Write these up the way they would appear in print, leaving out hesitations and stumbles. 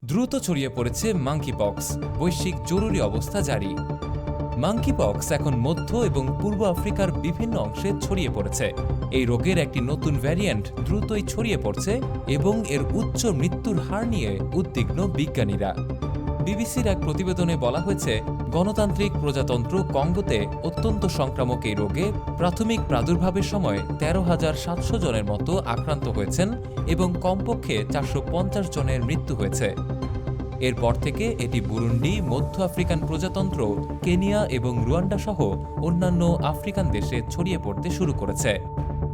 দ্রুত ছড়িয়ে পড়েছে মাঙ্কিপক্স, বৈশ্বিক জরুরি অবস্থা জারি। মাঙ্কিপক্স এখন মধ্য এবং পূর্ব আফ্রিকার বিভিন্ন অংশে ছড়িয়ে পড়েছে। এই রোগের একটি নতুন ভ্যারিয়েন্ট দ্রুতই ছড়িয়ে পড়ছে এবং এর উচ্চ মৃত্যুর হার নিয়ে উদ্বিগ্ন বিজ্ঞানীরা। বিবিসির এক প্রতিবেদনে বলা হয়েছে, গণতান্ত্রিক প্রজাতন্ত্র কঙ্গোতে অত্যন্ত সংক্রামক এই রোগে প্রাথমিক প্রাদুর্ভাবের সময় ১৩,৭০০ জনের মতো আক্রান্ত হয়েছেন এবং কমপক্ষে ৪৫০ জনের মৃত্যু হয়েছে। এরপর থেকে এটি বুরুন্ডি, মধ্য আফ্রিকান প্রজাতন্ত্র, কেনিয়া এবং রুয়ান্ডা সহ অন্যান্য আফ্রিকান দেশে ছড়িয়ে পড়তে শুরু করেছে।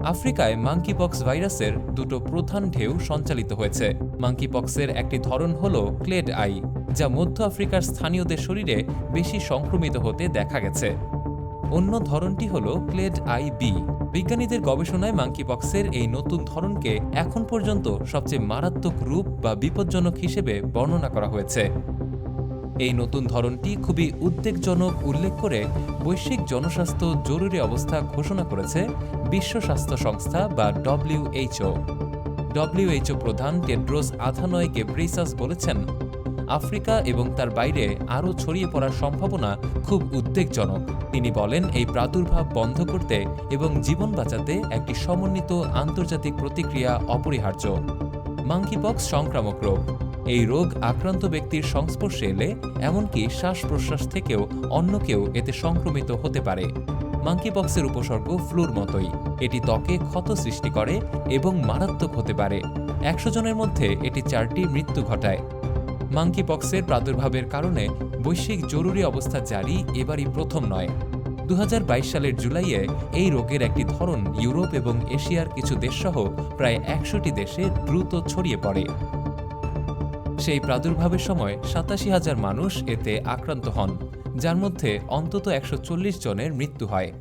আফ্রিকায় মাঙ্কিপক্স ভাইরাসের দুটো প্রধান ঢেউ সঞ্চালিত হয়েছে। মাঙ্কিপক্সের একটি ধরন হল ক্লেড আই, যা মধ্য আফ্রিকার স্থানীয়দের শরীরে বেশি সংক্রমিত হতে দেখা গেছে। অন্য ধরনটি হল ক্লেড আই বি। বিজ্ঞানীদের গবেষণায় মাঙ্কিপক্সের এই নতুন ধরনকে এখন পর্যন্ত সবচেয়ে মারাত্মক রূপ বা বিপজ্জনক হিসেবে বর্ণনা করা হয়েছে। এই নতুন ধরনটি খুবই উদ্বেগজনক উল্লেখ করে বৈশ্বিক জনস্বাস্থ্য জরুরি অবস্থা ঘোষণা করেছে বিশ্ব স্বাস্থ্য সংস্থা বা ডব্লিউএইচও। ডব্লিউএইচও প্রধান টেড্রোস আধানয় গেব্রেইসাস বলেছেন, আফ্রিকা এবং তার বাইরে আরও ছড়িয়ে পড়ার সম্ভাবনা খুব উদ্বেগজনক। তিনি বলেন, এই প্রাদুর্ভাব বন্ধ করতে এবং জীবন বাঁচাতে একটি সমন্বিত আন্তর্জাতিক প্রতিক্রিয়া অপরিহার্য। মাঙ্কিপক্স সংক্রামক রোগ। এই রোগ আক্রান্ত ব্যক্তির সংস্পর্শে এলে এমনকি শ্বাস-প্রশ্বাস থেকেও অন্য কেউ এতে সংক্রমিত হতে পারে। মাঙ্কিপক্সের উপসর্গ ফ্লুর মতোই। এটি ত্বকে ক্ষত সৃষ্টি করে এবং মারাত্মক হতে পারে। ১০০ জনের মধ্যে এটি ৪টি মৃত্যু ঘটায়। মাঙ্কিপক্সের প্রাদুর্ভাবের কারণে বৈশ্বিক জরুরি অবস্থা জারি এবারই প্রথম নয়। ২০২২ সালের জুলাইয়ে এই রোগের একটি ধরন ইউরোপ এবং এশিয়ার কিছু দেশসহ প্রায় ১০০টি দেশে দ্রুত ছড়িয়ে পড়ে। সেই প্রাদুর্ভাবের সময় ৮৭,০০০ মানুষ এতে আক্রান্ত হন, যার মধ্যে অন্তত ১৪০ জনের মৃত্যু হয়।